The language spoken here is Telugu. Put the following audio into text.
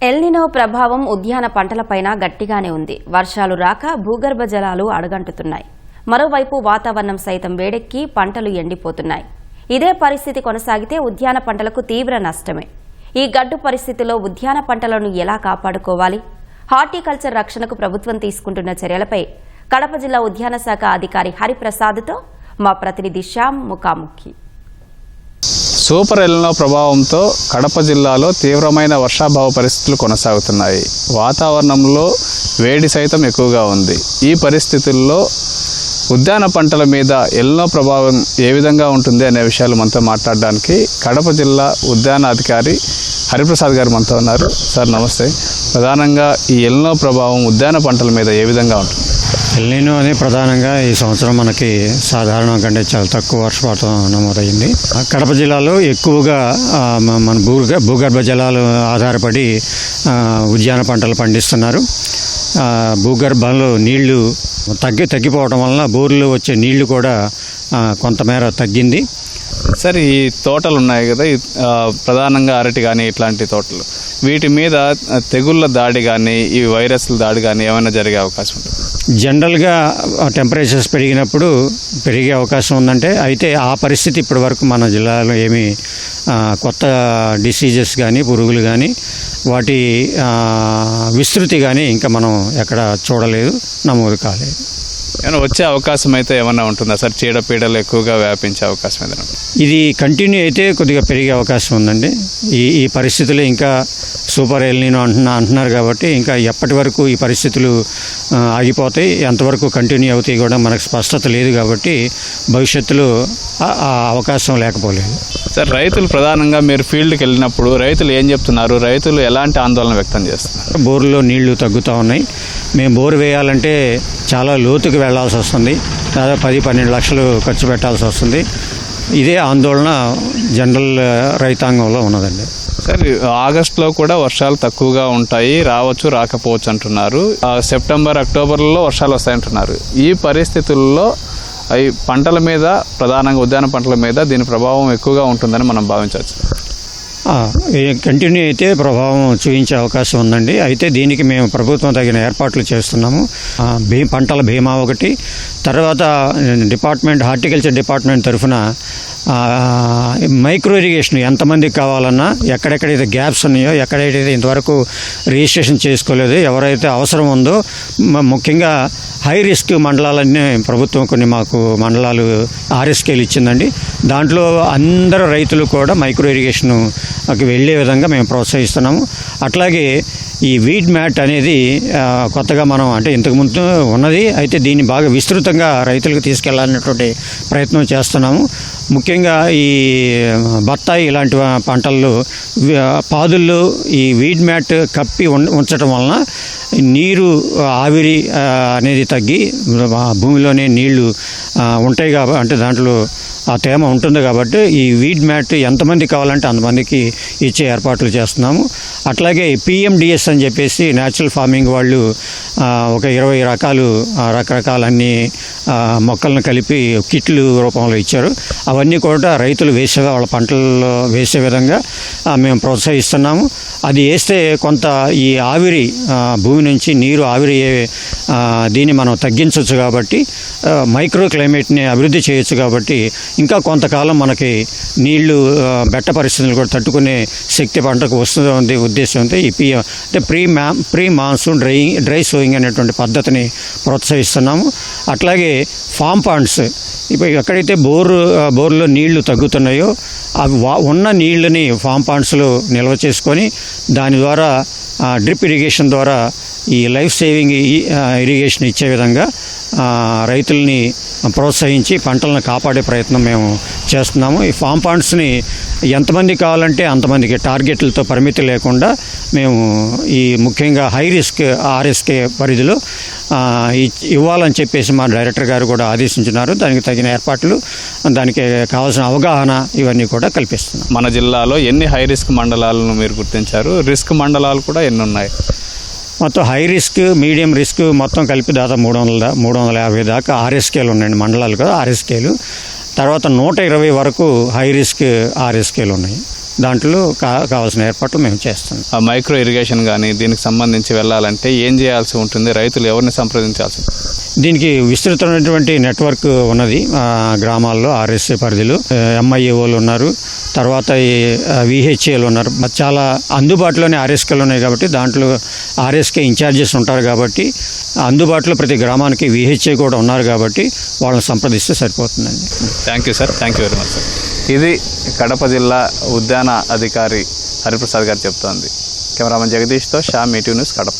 ఎల్నినో ప్రభావం ఉద్యాన పంటలపైన గట్టిగానే ఉంది. వర్షాలు రాక భూగర్భ జలాలు అడుగంటుతున్నాయి. మరోవైపు వాతావరణం సైతం వేడెక్కి పంటలు ఎండిపోతున్నాయి. ఇదే పరిస్థితి కొనసాగితే ఉద్యాన పంటలకు తీవ్ర నష్టమే. ఈ గడ్డు పరిస్థితిలో ఉద్యాన పంటలను ఎలా కాపాడుకోవాలి? హార్టికల్చర్ రక్షణకు ప్రభుత్వం తీసుకుంటున్న చర్యలపై కడప జిల్లా ఉద్యాన శాఖ అధికారి హరిప్రసాద్తో మా ప్రతినిధి శ్యామ్ ముఖాముఖి. సూపర్ ఎల్నినో ప్రభావంతో కడప జిల్లాలో తీవ్రమైన వర్షాభావ పరిస్థితులు కొనసాగుతున్నాయి. వాతావరణంలో వేడి సైతం ఎక్కువగా ఉంది. ఈ పరిస్థితుల్లో ఉద్యాన పంటల మీద ఎల్నినో ప్రభావం ఏ విధంగా ఉంటుంది అనే విషయాలు మనతో మాట్లాడడానికి కడప జిల్లా ఉద్యాన అధికారి హరిప్రసాద్ గారు మనతో ఉన్నారు. సార్ నమస్తే. ప్రధానంగా ఈ ఎల్నినో ప్రభావం ఉద్యాన పంటల మీద ఏ విధంగా ఉంటుంది? ఎల్నినో అనేది ప్రధానంగా ఈ సంవత్సరం మనకి సాధారణం కంటే చాలా తక్కువ వర్షపాతం నమోదైంది. కడప జిల్లాలో ఎక్కువగా మన భూగర్భ జలాలు ఆధారపడి ఉద్యాన పంటలు పండిస్తున్నారు. భూగర్భంలో నీళ్లు తగ్గిపోవడం వలన బోర్లు వచ్చే నీళ్లు కూడా కొంతమేర తగ్గింది. సార్, ఈ తోటలు ఉన్నాయి కదా, ప్రధానంగా అరటి కానీ ఇట్లాంటి తోటలు, వీటి మీద తెగుళ్ళ దాడి కానీ ఈ వైరస్ల దాడి కానీ ఏమైనా జరిగే అవకాశం ఉంటుంది? జనరల్గా టెంపరేచర్స్ పెరిగినప్పుడు పెరిగే అవకాశం ఉందంటే, అయితే ఆ పరిస్థితి ఇప్పటి వరకు మన జిల్లాలో ఏమీ కొత్త డిసీజెస్ కానీ పురుగులు కానీ వాటి విస్తృతి కానీ ఇంకా మనం ఎక్కడ చూడలేదు, నమోదు కాలేదు. ఏమైనా వచ్చే అవకాశం అయితే ఏమన్నా ఉంటుందా సార్? చీడపీడలు ఎక్కువగా వ్యాపించే అవకాశం ఏదైనా? ఇది కంటిన్యూ అయితే కొద్దిగా పెరిగే అవకాశం ఉందండి. ఈ పరిస్థితులు ఇంకా సూపర్ ఎల్నినో అంటున్నారు కాబట్టి ఇంకా ఎప్పటి వరకు ఈ పరిస్థితులు ఆగిపోతాయి, ఎంతవరకు కంటిన్యూ అవుతాయి కూడా మనకు స్పష్టత లేదు కాబట్టి భవిష్యత్తులో ఆ అవకాశం లేకపోలేదు. సార్, రైతులు ప్రధానంగా మీరు ఫీల్డ్కి వెళ్ళినప్పుడు రైతులు ఏం చెప్తున్నారు? రైతులు ఎలాంటి ఆందోళన వ్యక్తం చేస్తున్నారు? బోర్లో నీళ్లు తగ్గుతూ ఉన్నాయి. మేము బోరు వేయాలంటే చాలా లోతుకు వెళ్లాల్సి వస్తుంది. దాదాపు 10-12 లక్షలు ఖర్చు పెట్టాల్సి వస్తుంది. ఇదే ఆందోళన జనరల్ రైతాంగంలో ఉన్నదండి. సార్, ఆగస్టులో కూడా వర్షాలు తక్కువగా ఉంటాయి, రావచ్చు రాకపోవచ్చు అంటున్నారు. సెప్టెంబర్ అక్టోబర్లో వర్షాలు వస్తాయంటున్నారు. ఈ పరిస్థితుల్లో ఈ పంటల మీద, ప్రధానంగా ఉద్యాన పంటల మీద దీని ప్రభావం ఎక్కువగా ఉంటుందని మనం భావించవచ్చు. కంటిన్యూ అయితే ప్రభావం చూపించే అవకాశం ఉందండి. అయితే దీనికి మేము ప్రభుత్వం తగిన ఏర్పాట్లు చేస్తున్నాము. పంటల బీమా ఒకటి, తర్వాత హార్టికల్చర్ డిపార్ట్మెంట్ తరఫున మైక్రో ఇరిగేషన్ ఎంతమందికి కావాలన్నా, ఎక్కడెక్కడైతే గ్యాప్స్ ఉన్నాయో, ఎక్కడైతే ఇంతవరకు రిజిస్ట్రేషన్ చేసుకోలేదో, ఎవరైతే అవసరం ఉందో, ముఖ్యంగా హై రిస్క్ మండలాలన్నీ ప్రభుత్వం కొన్ని మాకు మండలాలు ఆర్ఎస్కేలు ఇచ్చిందండి. దాంట్లో అందరు రైతులు కూడా మైక్రో ఇరిగేషన్కి వెళ్ళే విధంగా మేము ప్రోత్సహిస్తున్నాము. అట్లాగే ఈ వీడ్ మ్యాట్ అనేది కొత్తగా మనం అంటే ఇంతకుముందు ఉన్నది, అయితే దీన్ని బాగా విస్తృతంగా రైతులకు తీసుకెళ్లాలనేటువంటి ప్రయత్నం చేస్తున్నాము. ముఖ్యంగా ఈ బత్తాయి ఇలాంటి పంటల్లో పాదుల్లో ఈ వీడ్ మ్యాట్ కప్పి ఉంచడం వలన నీరు ఆవిరి అనేది తగ్గి భూమిలోనే నీళ్లు ఉంటాయి కాబట్టి, అంటే దాంట్లో ఆ తేమ ఉంటుంది కాబట్టి ఈ వీడ్ మ్యాట్ ఎంతమంది కావాలంటే అంతమందికి ఇచ్చే ఏర్పాట్లు చేస్తున్నాము. అట్లాగే పిఎండిఎస్ అని చెప్పేసి న్యాచురల్ ఫార్మింగ్ వాళ్ళు ఒక 20 రకరకాల అన్ని మొక్కలను కలిపి కిట్లు రూపంలో ఇచ్చారు. అవన్నీ కూడా రైతులు వాళ్ళ పంటల్లో వేసే విధంగా మేము ప్రోత్సహిస్తున్నాము. అది వేస్తే కొంత ఈ ఆవిరి భూమి నుంచి నీరు ఆవిరి దీన్ని మనం తగ్గించవచ్చు కాబట్టి, మైక్రో క్లైమేట్ని అభివృద్ధి చేయొచ్చు కాబట్టి ఇంకా కొంతకాలం మనకి నీళ్లు బెట్ట పరిస్థితులు కూడా తట్టుకునే శక్తి పంటకు వస్తుంది ఉద్దేశంతో ఈ అంటే ప్రీ మాన్సూన్ డ్రై సోయింగ్ అనేటువంటి పద్ధతిని ప్రోత్సహిస్తున్నాము. అట్లాగే ఫామ్ పాండ్స్, ఇప్పుడు ఎక్కడైతే బోర్లో నీళ్లు తగ్గుతున్నాయో అవి ఉన్న నీళ్ళని ఫామ్ పాండ్స్లో నిల్వ చేసుకొని దాని ద్వారా డ్రిప్ ఇరిగేషన్ ద్వారా ఈ లైఫ్ సేవింగ్ ఇరిగేషన్ ఇచ్చే విధంగా రైతుల్ని ప్రోత్సహించి పంటలను కాపాడే ప్రయత్నం మేము చేస్తున్నాము. ఈ ఫామ్ పాండ్స్ని ఎంతమంది కావాలంటే అంతమందికి టార్గెట్లతో పరిమితి లేకుండా మేము ఈ ముఖ్యంగా హై రిస్క్ ఆర్ఎస్కే పరిధిలో ఇవ్వాలని చెప్పేసి మా డైరెక్టర్ గారు కూడా ఆదేశించున్నారు. దానికి తగిన ఏర్పాట్లు, దానికి కావాల్సిన అవగాహన ఇవన్నీ కూడా కల్పిస్తున్నాం. మన జిల్లాలో ఎన్ని హై రిస్క్ మండలాలను మీరు గుర్తించారు? రిస్క్ మండలాలు కూడా ఎన్ని ఉన్నాయి? మొత్తం హై రిస్క్, మీడియం రిస్క్ మొత్తం కలిపి దాదాపు 350 దాకా ఆర్ఎస్కేలు ఉన్నాయండి, మండలాలు కదా ఆర్ఎస్కేలు. తర్వాత 120 వరకు హై రిస్క్ ఆర్ఎస్కేలు ఉన్నాయి. దాంట్లో కావాల్సిన ఏర్పాట్లు మేము చేస్తాం. ఆ మైక్రో ఇరిగేషన్ కానీ దీనికి సంబంధించి వెళ్ళాలంటే ఏం చేయాల్సి ఉంటుంది? రైతులు ఎవరిని సంప్రదించాల్సి ఉంటుంది? దీనికి విస్తృతమైనటువంటి నెట్వర్క్ ఉన్నది. గ్రామాల్లో ఆర్ఎస్ఏ పరిధిలో ఎంఐఏఓలు ఉన్నారు, తర్వాత ఈ విహెచ్ఏలు ఉన్నారు. చాలా అందుబాటులోనే ఆర్ఎస్కేలు ఉన్నాయి కాబట్టి దాంట్లో ఆర్ఎస్కే ఇన్ఛార్జెస్ ఉంటారు కాబట్టి అందుబాటులో ప్రతి గ్రామానికి విహెచ్ఏ కూడా ఉన్నారు కాబట్టి వాళ్ళని సంప్రదిస్తే సరిపోతుందండి. Thank you sir, thank you very much sir. ఇది కడప జిల్లా ఉద్యాన అధికారి హరిప్రసాద్ గారు చెప్తోంది. కెమెరామెన్ జగదీష్తో షా, మీటివ్ న్యూస్, కడప.